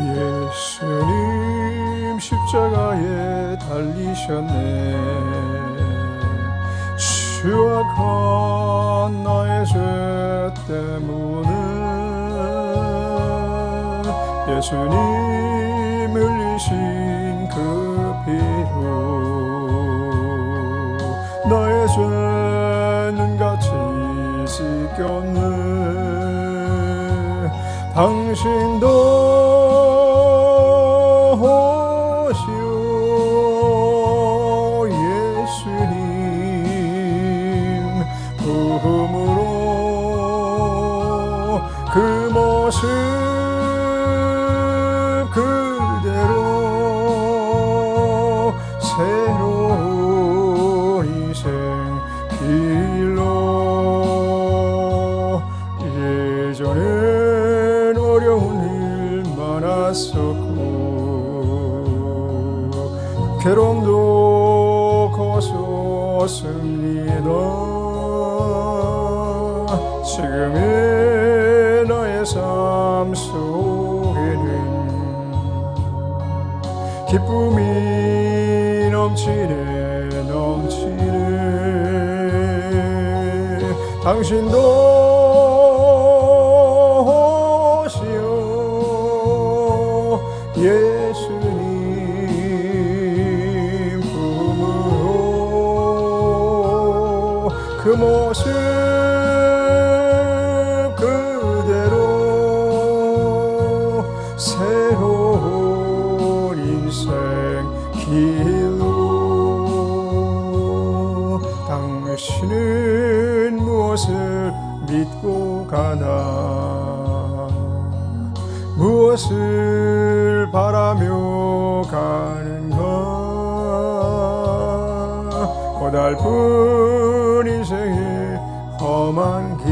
예수님 십자가에 달리셨네. 추악한 나의 죄 때문에 예수님 흘리신 그 피로 나의 죄는 같이 씻겼네. 당신도 오시오 예수님 부흥으로 그 모습 그대로 새로운 인생 길로 예전엔 어려운 일 많았었고 괴로움도 컸었습니다. 지금의 나의 삶 속에는 기쁨이 넘치네 넘치네. 당신도 오시오 예수님 품으로 그 모습 그대로 새로운 인생 길로. 당신은 무엇을 믿고 가나 무엇을 바라며 가는가. 고달픈 인생의 험한 길은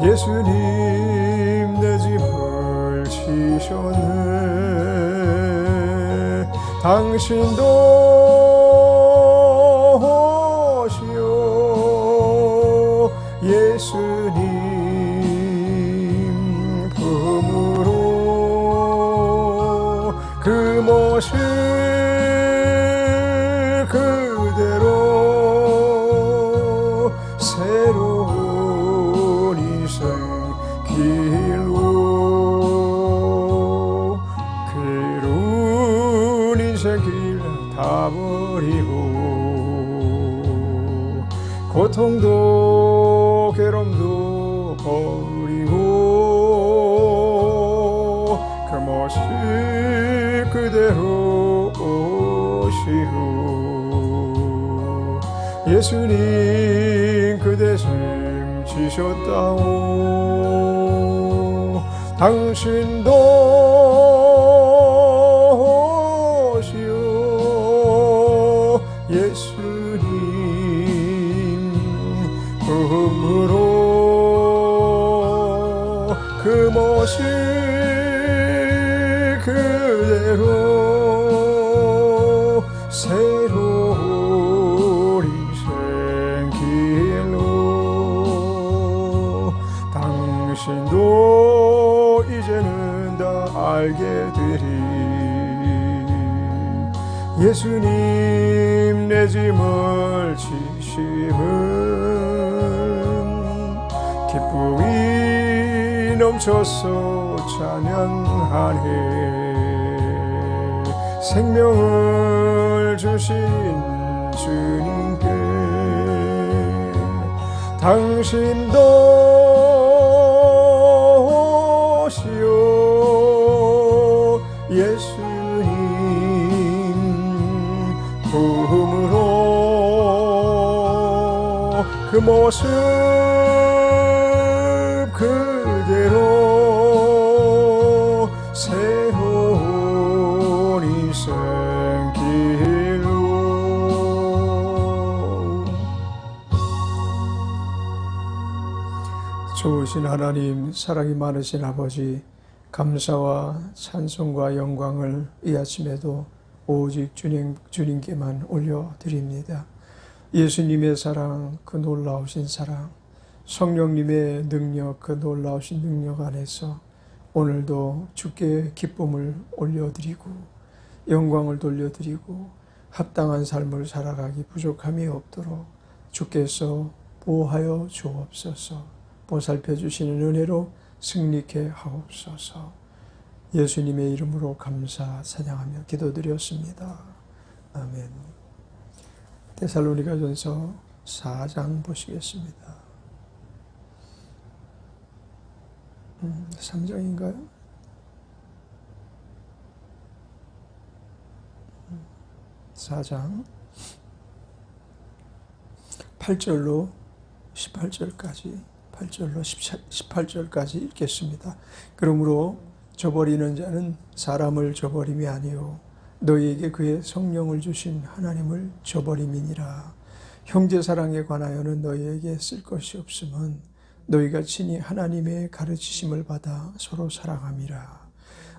예수님 내 짐을 지셨네. 당신도 오시오 예수님 품으로 그 모습 그대로 새로운 인생 길로. 괴로운 인생 길 다 버리고 고통도 괴로움도 버리고 그 모습 그대로 오시오 예수님 그 대신 지셨다오. 당신도 오시오 예수님 품으로 그 모습 그대로 새로운 인생 길로. 당신도 이제는 다 알게 되리 예수님 내 짐을 지심은 기쁨이 넘쳐서 찬양하네. 생명을 주신 주님께 당신도 오시오 예수님 품으로 그 모습 그대로 새로운 인생 길로. 좋으신 하나님, 사랑이 많으신 아버지, 감사와 찬송과 영광을 이 아침에도 오직 주님께만 올려드립니다. 예수님의 사랑, 그 놀라우신 사랑, 성령님의 능력, 그 놀라우신 능력 안에서 오늘도 주께 기쁨을 올려드리고 영광을 돌려드리고 합당한 삶을 살아가기 부족함이 없도록 주께서 보호하여 주옵소서. 보살펴 주시는 은혜로 승리케 하옵소서. 예수님의 이름으로 감사 찬양하며 기도드렸습니다. 아멘. 데살로니가전서 4장 보시겠습니다. 3장인가요? 4장 8절로 18절까지 8절로 18절까지 읽겠습니다. 그러므로 저버리는 자는 사람을 저버림이 아니요 너희에게 그의 성령을 주신 하나님을 저버림이니라. 형제 사랑에 관하여는 너희에게 쓸 것이 없음은 너희가 친히 하나님의 가르치심을 받아 서로 사랑함이라.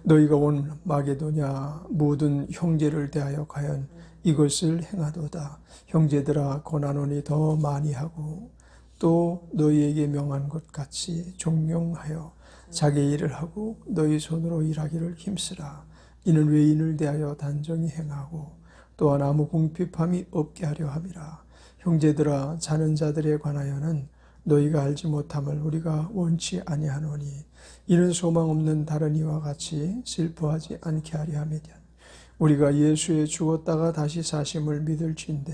너희가 온 마게도냐 모든 형제를 대하여 과연 이것을 행하도다. 형제들아 고난원이 더 많이 하고 또 너희에게 명한 것 같이 종용하여 자기 일을 하고 너희 손으로 일하기를 힘쓰라. 이는 외인을 대하여 단정히 행하고 또한 아무 궁핍함이 없게 하려 함이라. 형제들아 자는 자들에 관하여는 너희가 알지 못함을 우리가 원치 아니하노니 이는 소망 없는 다른 이와 같이 슬퍼하지 않게 하려 함이냐. 우리가 예수에 죽었다가 다시 사심을 믿을진대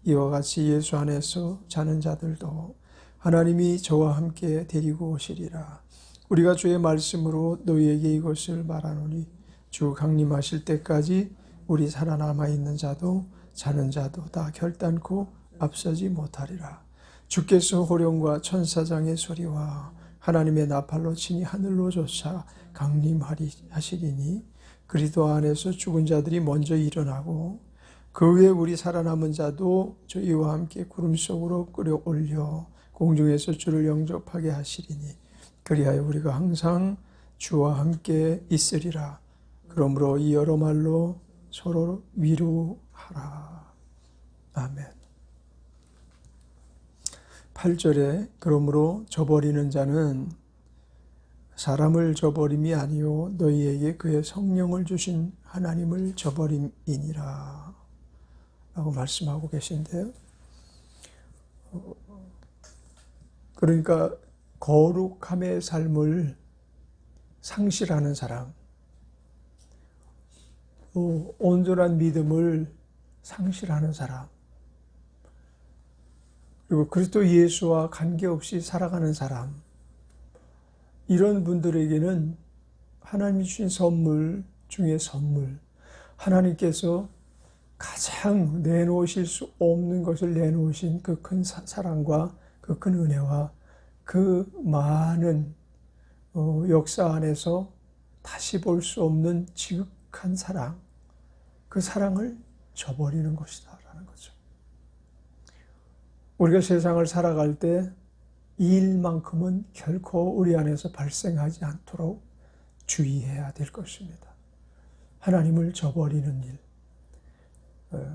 이와 같이 예수 안에서 자는 자들도 하나님이 저와 함께 데리고 오시리라. 우리가 주의 말씀으로 너희에게 이것을 말하노니 주 강림하실 때까지 우리 살아남아 있는 자도 자는 자도 다 결단코 앞서지 못하리라. 주께서 호령과 천사장의 소리와 하나님의 나팔로 친히 하늘로 솟아 강림하시리니 그리스도 안에서 죽은 자들이 먼저 일어나고 그 후에 우리 살아남은 자도 저희와 함께 구름 속으로 끌어올려 공중에서 주를 영접하게 하시리니 그리하여 우리가 항상 주와 함께 있으리라. 그러므로 이 여러 말로 서로 위로하라. 아멘. 8절에 그러므로 저버리는 자는 사람을 저버림이 아니요 너희에게 그의 성령을 주신 하나님을 저버림이니라 라고 말씀하고 계신데요. 그러니까 거룩함의 삶을 상실하는 사람, 온전한 믿음을 상실하는 사람, 그리고 그리스도 예수와 관계없이 살아가는 사람, 이런 분들에게는 하나님이 주신 선물 중에 선물, 하나님께서 가장 내놓으실 수 없는 것을 내놓으신 그 큰 사랑과 그 큰 은혜와 그 많은 역사 안에서 다시 볼 수 없는 지극한 사랑, 그 사랑을 저버리는 것이다 라는 거죠. 우리가 세상을 살아갈 때 이 일만큼은 결코 우리 안에서 발생하지 않도록 주의해야 될 것입니다. 하나님을 저버리는 일,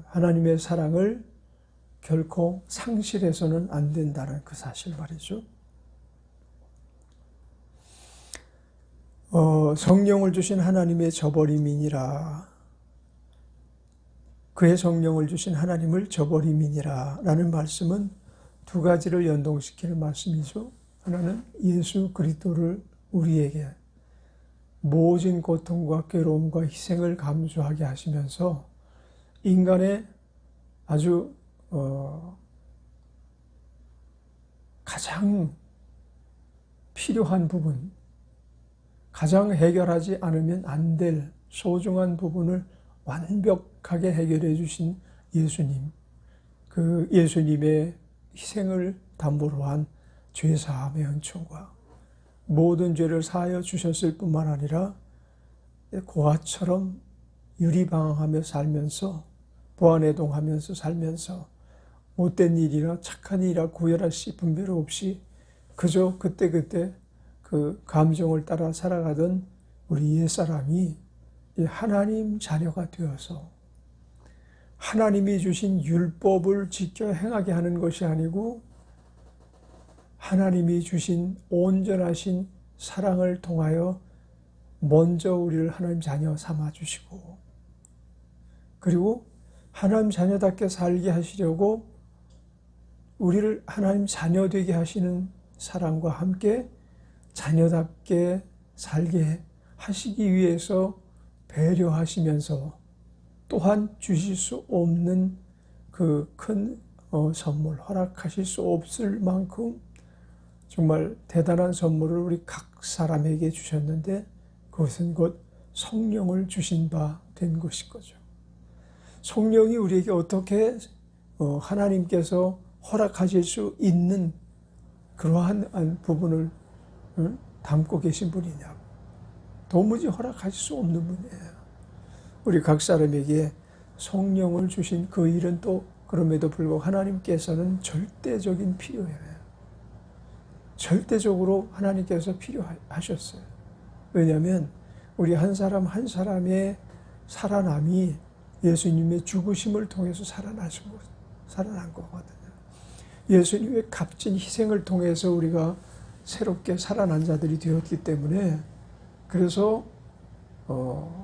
하나님의 사랑을 결코 상실해서는 안 된다는 그 사실 말이죠. 성령을 주신 하나님의 저버림이니라. 그의 성령을 주신 하나님을 저버림이니라 라는 말씀은 두 가지를 연동시키는 말씀이죠. 하나는 예수 그리스도를 우리에게 모진 고통과 괴로움과 희생을 감수하게 하시면서 인간의 아주 가장 필요한 부분, 가장 해결하지 않으면 안 될 소중한 부분을 완벽하게 해결해 주신 예수님, 그 예수님의 희생을 담보로 한 죄사함의 은총과 모든 죄를 사하여 주셨을 뿐만 아니라 고아처럼 유리방황하며 살면서 보안해동하면서 살면서 못된 일이나 착한 일이라 구별할 분별 없이 그저 그때그때 그 감정을 따라 살아가던 우리 옛사람이 하나님 자녀가 되어서 하나님이 주신 율법을 지켜 행하게 하는 것이 아니고 하나님이 주신 온전하신 사랑을 통하여 먼저 우리를 하나님 자녀 삼아 주시고, 그리고 하나님 자녀답게 살게 하시려고 우리를 하나님 자녀 되게 하시는 사랑과 함께 자녀답게 살게 하시기 위해서 배려하시면서 또한 주실 수 없는 그 큰 선물, 허락하실 수 없을 만큼 정말 대단한 선물을 우리 각 사람에게 주셨는데, 그것은 곧 성령을 주신 바 된 것인 거죠. 성령이 우리에게 어떻게 하나님께서 허락하실 수 있는 그러한 부분을 담고 계신 분이냐고. 도무지 허락하실 수 없는 분이에요. 우리 각 사람에게 성령을 주신 그 일은 또 그럼에도 불구하고 하나님께서는 절대적인 필요예요. 절대적으로 하나님께서 필요하셨어요. 왜냐하면 우리 한 사람 한 사람의 살아남이 예수님의 죽으심을 통해서 살아난 거거든요. 예수님의 값진 희생을 통해서 우리가 새롭게 살아난 자들이 되었기 때문에, 그래서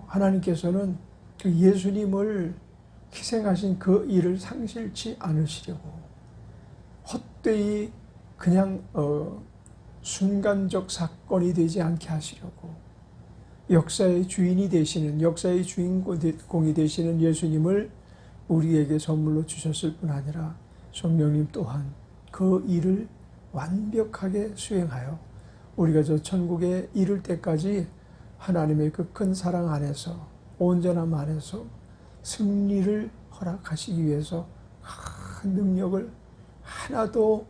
하나님께서는 그 예수님을 희생하신 그 일을 상실치 않으시려고 헛되이 그냥 순간적 사건이 되지 않게 하시려고 역사의 주인이 되시는, 역사의 주인공이 되시는 예수님을 우리에게 선물로 주셨을 뿐 아니라 성령님 또한 그 일을 완벽하게 수행하여 우리가 저 천국에 이를 때까지 하나님의 그 큰 사랑 안에서, 온전함 안에서 승리를 허락하시기 위해서 큰 능력을 하나도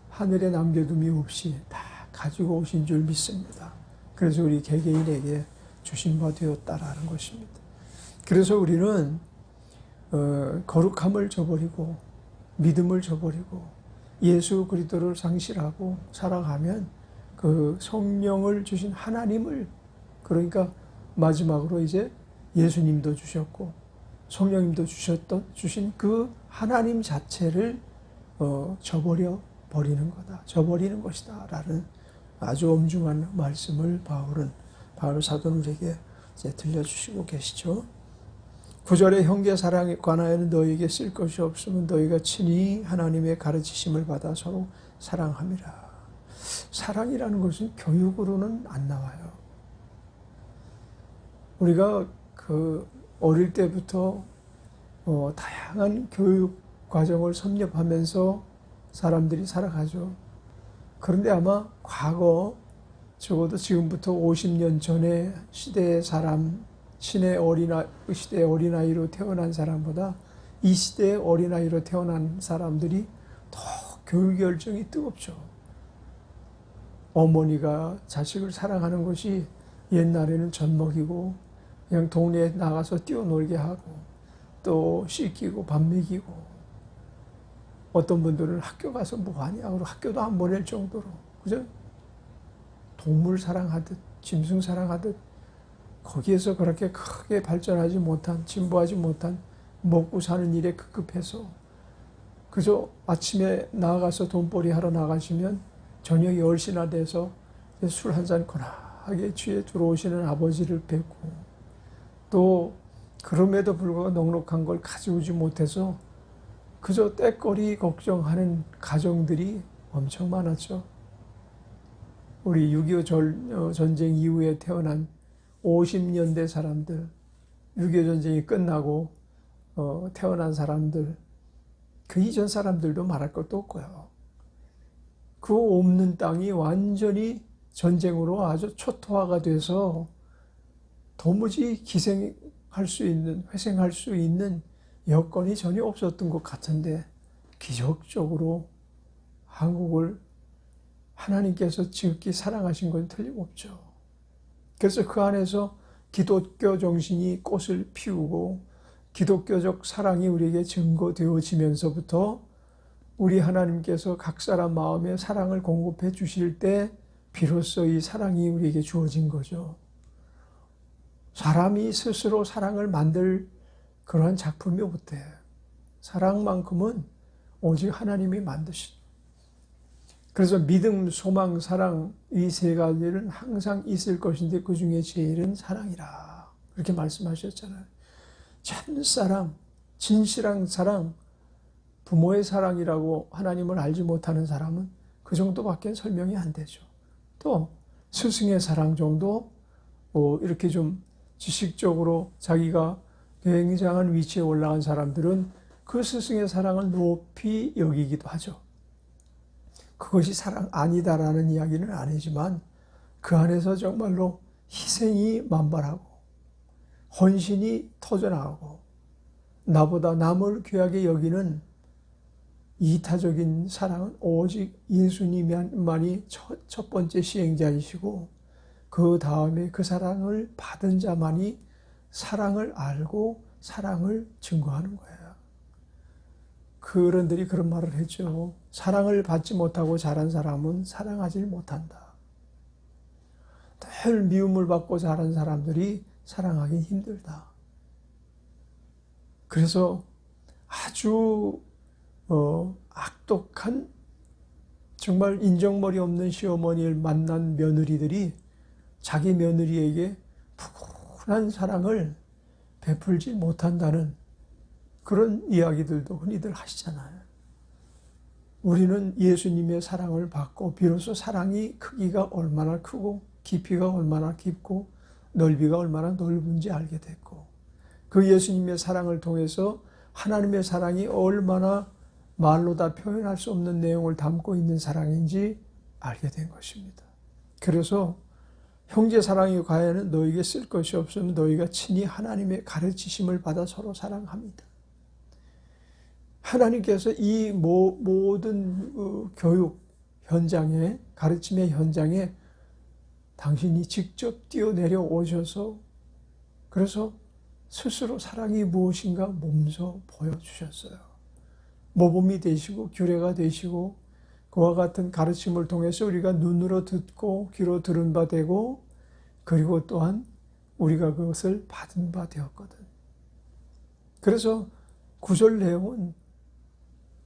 하늘에 남겨둠이 없이 다 가지고 오신 줄 믿습니다. 그래서 우리 개개인에게 주신 바 되었다라는 것입니다. 그래서 우리는 거룩함을 저버리고 믿음을 저버리고 예수 그리스도를 상실하고 살아가면 그 성령을 주신 하나님을, 그러니까 마지막으로 이제 예수님도 주셨고 성령님도 주신 그 하나님 자체를 저버려 버리는 거다, 저버리는 것이다 라는 아주 엄중한 말씀을 바울 사도는 우리에게 이제 들려주시고 계시죠. 9절에 형제 사랑에 관하여는 너희에게 쓸 것이 없으면 너희가 친히 하나님의 가르치심을 받아 서로 사랑함이라. 사랑이라는 것은 교육으로는 안 나와요. 우리가 그 어릴 때부터 다양한 교육 과정을 섭렵하면서 사람들이 살아가죠. 그런데 아마 과거, 적어도 지금부터 50년 전의 시대의 사람, 시대의 어린아이로 태어난 사람보다 이 시대의 어린아이로 태어난 사람들이 더 교육 열정이 뜨겁죠. 어머니가 자식을 사랑하는 것이 옛날에는 젖먹이고 그냥 동네에 나가서 뛰어놀게 하고 또 씻기고 밥 먹이고, 어떤 분들은 학교 가서 뭐 하냐 그러고 학교도 안 보낼 정도로, 그죠? 동물 사랑하듯 짐승 사랑하듯 거기에서 그렇게 크게 발전하지 못한, 진보하지 못한, 먹고 사는 일에 급급해서 그저 아침에 나가서 돈벌이 하러 나가시면 저녁 10시나 돼서 술 한잔 거나하게 취해 들어오시는 아버지를 뵙고, 또 그럼에도 불구하고 넉넉한 걸 가져오지 못해서 그저 때거리 걱정하는 가정들이 엄청 많았죠. 우리 6.25 전쟁 이후에 태어난 50년대 사람들, 6.25 전쟁이 끝나고 태어난 사람들, 그 이전 사람들도 말할 것도 없고요. 그 없는 땅이 완전히 전쟁으로 아주 초토화가 돼서 도무지 기생할 수 있는, 회생할 수 있는 여건이 전혀 없었던 것 같은데, 기적적으로 한국을 하나님께서 지극히 사랑하신 건 틀림없죠. 그래서 그 안에서 기독교 정신이 꽃을 피우고 기독교적 사랑이 우리에게 증거되어지면서부터 우리 하나님께서 각 사람 마음에 사랑을 공급해 주실 때 비로소 이 사랑이 우리에게 주어진 거죠. 사람이 스스로 사랑을 만들 그러한 작품이 없대요. 사랑만큼은 오직 하나님이 만드신. 그래서 믿음, 소망, 사랑 이 세 가지는 항상 있을 것인데 그 중에 제일은 사랑이라. 그렇게 말씀하셨잖아요. 참사랑, 진실한 사랑, 부모의 사랑이라고 하나님을 알지 못하는 사람은 그 정도밖에 설명이 안 되죠. 또 스승의 사랑 정도 이렇게 좀 지식적으로 자기가 굉장한 위치에 올라간 사람들은 그 스승의 사랑을 높이 여기기도 하죠. 그것이 사랑 아니다라는 이야기는 아니지만 그 안에서 정말로 희생이 만발하고 헌신이 터져나가고 나보다 남을 귀하게 여기는 이타적인 사랑은 오직 예수님만이 첫 번째 시행자이시고 그 다음에 그 사랑을 받은 자만이 사랑을 알고 사랑을 증거하는 거예요. 그런들이 그런 말을 했죠. 사랑을 받지 못하고 자란 사람은 사랑하지 못한다. 늘 미움을 받고 자란 사람들이 사랑하기 힘들다. 그래서 아주 악독한 정말 인정머리 없는 시어머니를 만난 며느리들이 자기 며느리에게 푸근한 사랑을 베풀지 못한다는 그런 이야기들도 흔히들 하시잖아요. 우리는 예수님의 사랑을 받고 비로소 사랑이 크기가 얼마나 크고 깊이가 얼마나 깊고 넓이가 얼마나 넓은지 알게 됐고 그 예수님의 사랑을 통해서 하나님의 사랑이 얼마나 말로 다 표현할 수 없는 내용을 담고 있는 사랑인지 알게 된 것입니다. 그래서 형제 사랑이 과연 너에게 쓸 것이 없으면 너희가 친히 하나님의 가르치심을 받아 서로 사랑합니다. 하나님께서 이 모든 교육 현장에 가르침의 현장에 당신이 직접 뛰어내려 오셔서 그래서 스스로 사랑이 무엇인가 몸소 보여주셨어요. 모범이 되시고 규례가 되시고 그와 같은 가르침을 통해서 우리가 눈으로 듣고 귀로 들은 바 되고 그리고 또한 우리가 그것을 받은 바 되었거든. 그래서 구절 내용은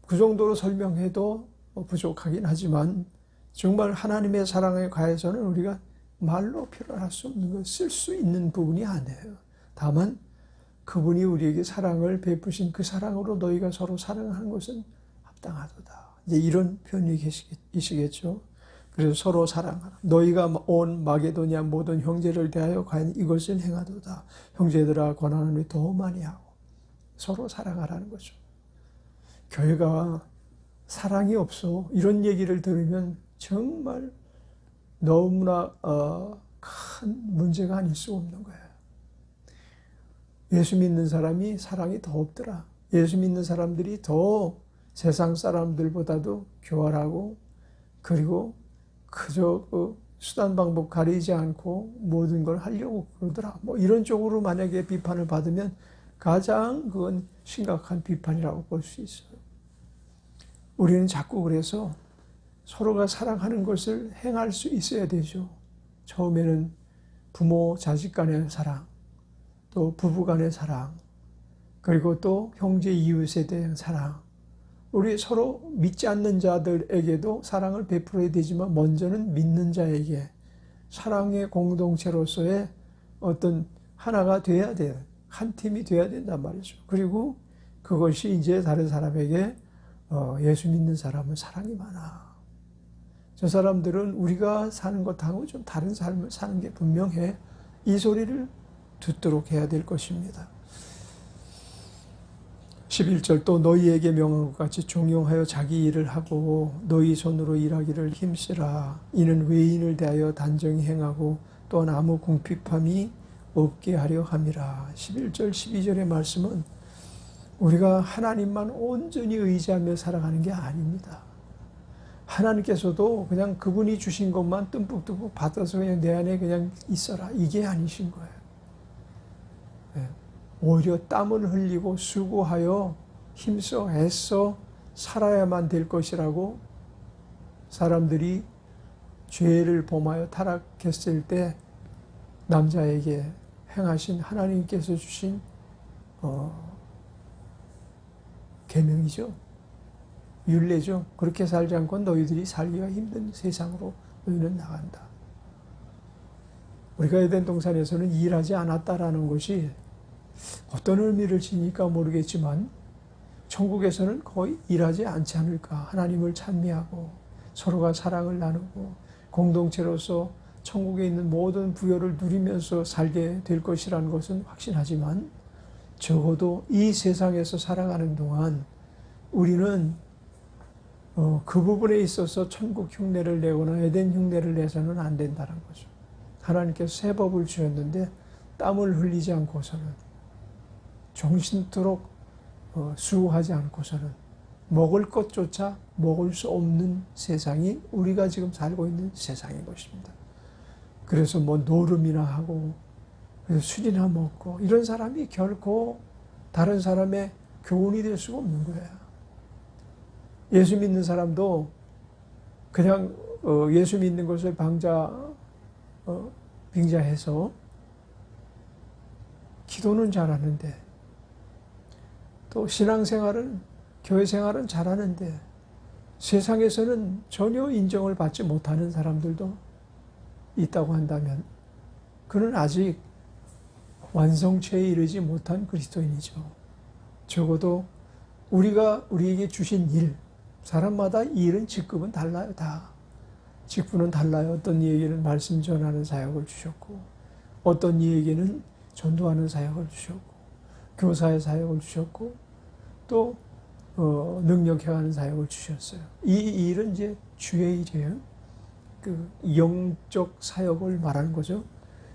그 정도로 설명해도 부족하긴 하지만 정말 하나님의 사랑에 관해서는 우리가 말로 표현할 수 없는 것, 쓸 수 있는 부분이 아니에요. 다만 그분이 우리에게 사랑을 베푸신 그 사랑으로 너희가 서로 사랑하는 것은 합당하도다. 이제 이런 표현이 계시겠죠. 그래서 서로 사랑하라. 너희가 온 마게도냐 모든 형제를 대하여 과연 이것을 행하도다. 형제들아 권하노니 더 많이 하고 서로 사랑하라는 거죠. 교회가 사랑이 없어. 이런 얘기를 들으면 정말 너무나 큰 문제가 아닐 수 없는 거예요. 예수 믿는 사람이 사랑이 더 없더라. 예수 믿는 사람들이 더 세상 사람들보다도 교활하고 그리고 그저 수단 방법 가리지 않고 모든 걸 하려고 그러더라. 뭐 이런 쪽으로 만약에 비판을 받으면 가장 그건 심각한 비판이라고 볼 수 있어요. 우리는 자꾸 그래서 서로가 사랑하는 것을 행할 수 있어야 되죠. 처음에는 부모, 자식 간의 사랑, 또 부부 간의 사랑, 그리고 또 형제, 이웃에 대한 사랑. 우리 서로 믿지 않는 자들에게도 사랑을 베풀어야 되지만 먼저는 믿는 자에게 사랑의 공동체로서의 어떤 하나가 돼야 돼요. 한 팀이 돼야 된단 말이죠. 그리고 그것이 이제 다른 사람에게 예수 믿는 사람은 사랑이 많아. 저 사람들은 우리가 사는 것하고 좀 다른 삶을 사는 게 분명해. 이 소리를 듣도록 해야 될 것입니다. 11절 또 너희에게 명한 것 같이 종용하여 자기 일을 하고 너희 손으로 일하기를 힘쓰라. 이는 외인을 대하여 단정히 행하고 또한 아무 궁핍함이 없게 하려 함이라. 11절 12절의 말씀은 우리가 하나님만 온전히 의지하며 살아가는 게 아닙니다. 하나님께서도 그냥 그분이 주신 것만 듬뿍듬뿍 받아서 그냥 내 안에 그냥 있어라. 이게 아니신 거예요. 오히려 땀을 흘리고 수고하여 힘써 애써 살아야만 될 것이라고 사람들이 죄를 범하여 타락했을 때 남자에게 행하신 하나님께서 주신 계명이죠. 율례죠. 그렇게 살지 않고 너희들이 살기가 힘든 세상으로 너희는 나간다. 우리가 에덴 동산에서는 일하지 않았다라는 것이 어떤 의미를 지니까 모르겠지만 천국에서는 거의 일하지 않지 않을까. 하나님을 찬미하고 서로가 사랑을 나누고 공동체로서 천국에 있는 모든 부여를 누리면서 살게 될 것이라는 것은 확신하지만 적어도 이 세상에서 살아가는 동안 우리는 그 부분에 있어서 천국 흉내를 내거나 에덴 흉내를 내서는 안 된다는 거죠. 하나님께서 새 법을 주셨는데 땀을 흘리지 않고서는 정신토록 수고하지 않고서는 먹을 것조차 먹을 수 없는 세상이 우리가 지금 살고 있는 세상인 것입니다. 그래서 뭐 노름이나 하고 그래서 술이나 먹고 이런 사람이 결코 다른 사람의 교훈이 될 수가 없는 거예요. 예수 믿는 사람도 그냥 예수 믿는 것을 빙자해서 기도는 잘하는데 또 신앙생활은 교회 생활은 잘하는데 세상에서는 전혀 인정을 받지 못하는 사람들도 있다고 한다면 그는 아직 완성체에 이르지 못한 그리스도인이죠. 적어도 우리에게 주신 일, 사람마다 일은 직급은 달라요. 다 직분은 달라요. 어떤 이에게는 말씀 전하는 사역을 주셨고 어떤 이에게는 전도하는 사역을 주셨고 교사의 사역을 주셨고 또 능력해가는 사역을 주셨어요. 이 일은 이제 주의 일이에요. 그 영적 사역을 말하는 거죠.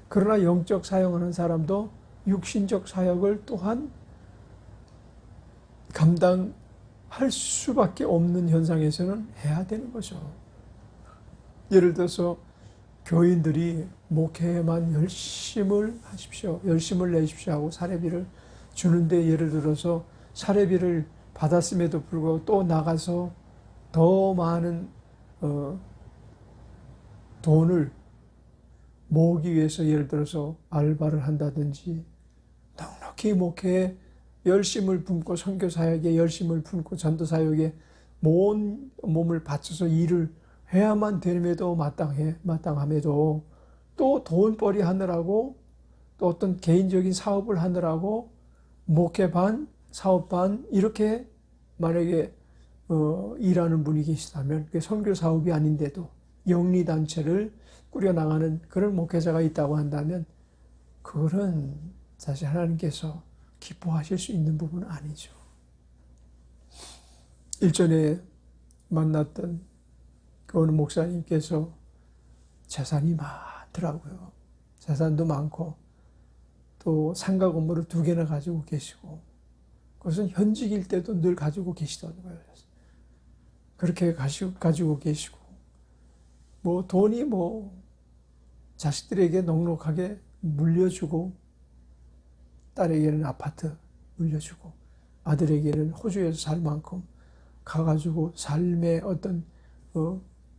그러나 영적 사역하는 사람도 육신적 사역을 또한 감당할 수밖에 없는 현상에서는 해야 되는 거죠. 예를 들어서 교인들이 목회에만 열심을 하십시오. 열심을 내십시오 하고 사례비를 주는데 예를 들어서 사례비를 받았음에도 불구하고 또 나가서 더 많은 돈을 모으기 위해서 예를 들어서 알바를 한다든지 넉넉히 목회에 열심을 품고 선교 사역에 열심을 품고 전도 사역에 온 몸을 바쳐서 일을 해야만 됨에도 마땅함에도 또 돈벌이 하느라고 또 어떤 개인적인 사업을 하느라고 목회 반, 사업 반 이렇게 만약에 일하는 분이 계시다면 그게 선교 사업이 아닌데도 영리단체를 꾸려나가는 그런 목회자가 있다고 한다면 그거는 사실 하나님께서 기뻐하실 수 있는 부분은 아니죠. 일전에 만났던 그 어느 목사님께서 재산이 많더라고요. 재산도 많고 또 상가 건물을 2개나 가지고 계시고 그것은 현직일 때도 늘 가지고 계시던 거예요. 그렇게 가지고 계시고 뭐 돈이 자식들에게 넉넉하게 물려주고 딸에게는 아파트 물려주고 아들에게는 호주에서 살 만큼 가가지고 삶의 어떤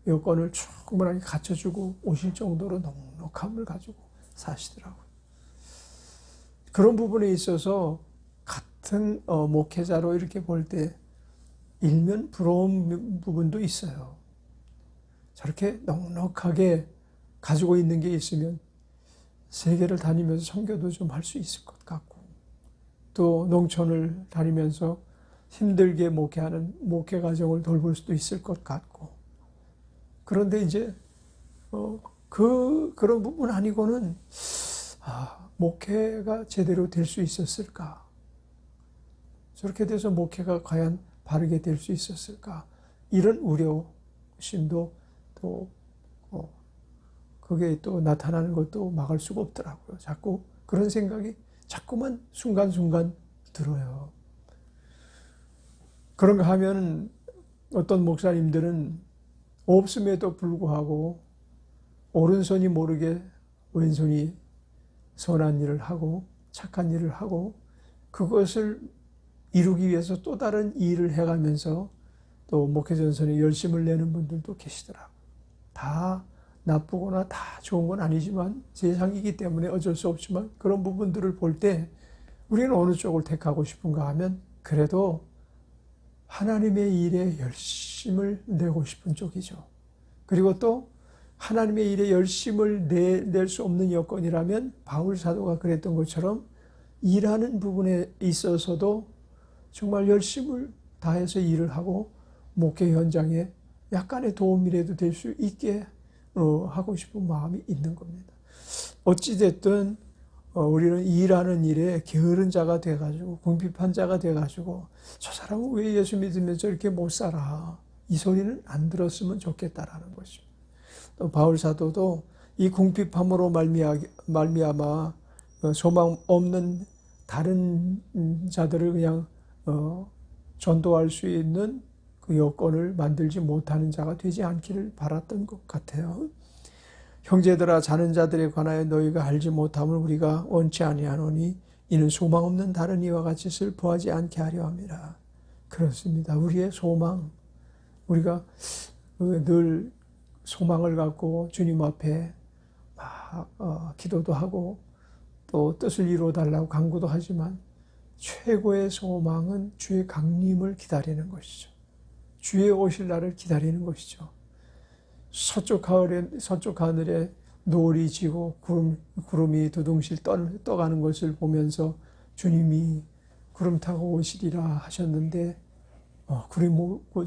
여건을 충분하게 갖춰주고 오실 정도로 넉넉함을 가지고 사시더라고요. 그런 부분에 있어서 같은 목회자로 이렇게 볼 때 일면 부러운 부분도 있어요. 저렇게 넉넉하게 가지고 있는 게 있으면 세계를 다니면서 선교도 좀 할 수 있을 것 같고 또 농촌을 다니면서 힘들게 목회하는 목회 가정을 돌볼 수도 있을 것 같고 그런데 이제 그런 부분 아니고는 목회가 제대로 될 수 있었을까? 저렇게 돼서 목회가 과연 바르게 될 수 있었을까? 이런 우려심도 또 그게 또 나타나는 것도 막을 수가 없더라고요. 자꾸 그런 생각이 자꾸만 순간순간 들어요. 그런가 하면 어떤 목사님들은 없음에도 불구하고 오른손이 모르게 왼손이 선한 일을 하고 착한 일을 하고 그것을 이루기 위해서 또 다른 일을 해가면서 또 목회전선에 열심을 내는 분들도 계시더라고요. 다 나쁘거나 다 좋은 건 아니지만 세상이기 때문에 어쩔 수 없지만 그런 부분들을 볼 때 우리는 어느 쪽을 택하고 싶은가 하면 그래도 하나님의 일에 열심을 내고 싶은 쪽이죠. 그리고 또 하나님의 일에 열심을 낼 수 없는 여건이라면 바울 사도가 그랬던 것처럼 일하는 부분에 있어서도 정말 열심을 다해서 일을 하고 목회 현장에 약간의 도움이라도 될 수 있게 하고 싶은 마음이 있는 겁니다. 어찌됐든 우리는 일하는 일에 게으른 자가 돼가지고 궁핍한 자가 돼가지고 저 사람은 왜 예수 믿으면 저렇게 못 살아, 이 소리는 안 들었으면 좋겠다라는 것입니다. 또 바울 사도도 이 궁핍함으로 말미암아 소망 없는 다른 자들을 그냥 전도할 수 있는 그 여건을 만들지 못하는 자가 되지 않기를 바랐던 것 같아요. 형제들아, 자는 자들에 관하여 너희가 알지 못함을 우리가 원치 아니하노니 이는 소망 없는 다른 이와 같이 슬퍼하지 않게 하려 함이라. 그렇습니다. 우리의 소망, 우리가 늘 소망을 갖고 주님 앞에 막 기도도 하고 또 뜻을 이루어달라고 간구도 하지만 최고의 소망은 주의 강림을 기다리는 것이죠. 주의 오실 날을 기다리는 것이죠. 서쪽 하늘에 노을이 지고 구름이 두둥실 떠가는 것을 보면서 주님이 구름 타고 오시리라 하셨는데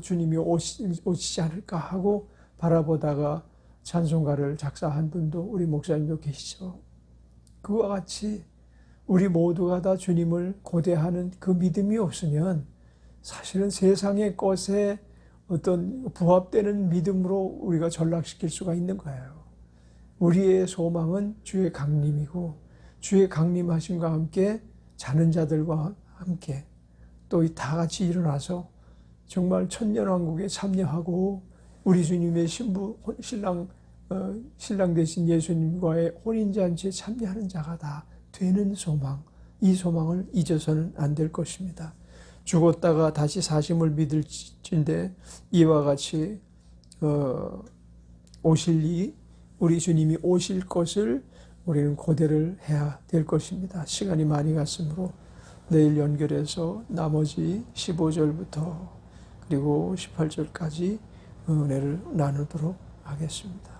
주님이 오시지 않을까 하고 바라보다가 찬송가를 작사한 분도 우리 목사님도 계시죠. 그와 같이 우리 모두가 다 주님을 고대하는 그 믿음이 없으면 사실은 세상의 것에 어떤 부합되는 믿음으로 우리가 전락시킬 수가 있는 거예요. 우리의 소망은 주의 강림이고 주의 강림하심과 함께 자는 자들과 함께 또 다 같이 일어나서 정말 천년왕국에 참여하고 우리 주님의 신랑 되신 예수님과의 혼인잔치에 참여하는 자가 다 되는 소망, 이 소망을 잊어서는 안 될 것입니다. 죽었다가 다시 사심을 믿을진데 이와 같이 우리 주님이 오실 것을 우리는 고대를 해야 될 것입니다. 시간이 많이 갔으므로 내일 연결해서 나머지 15절부터 그리고 18절까지 은혜를 나누도록 하겠습니다.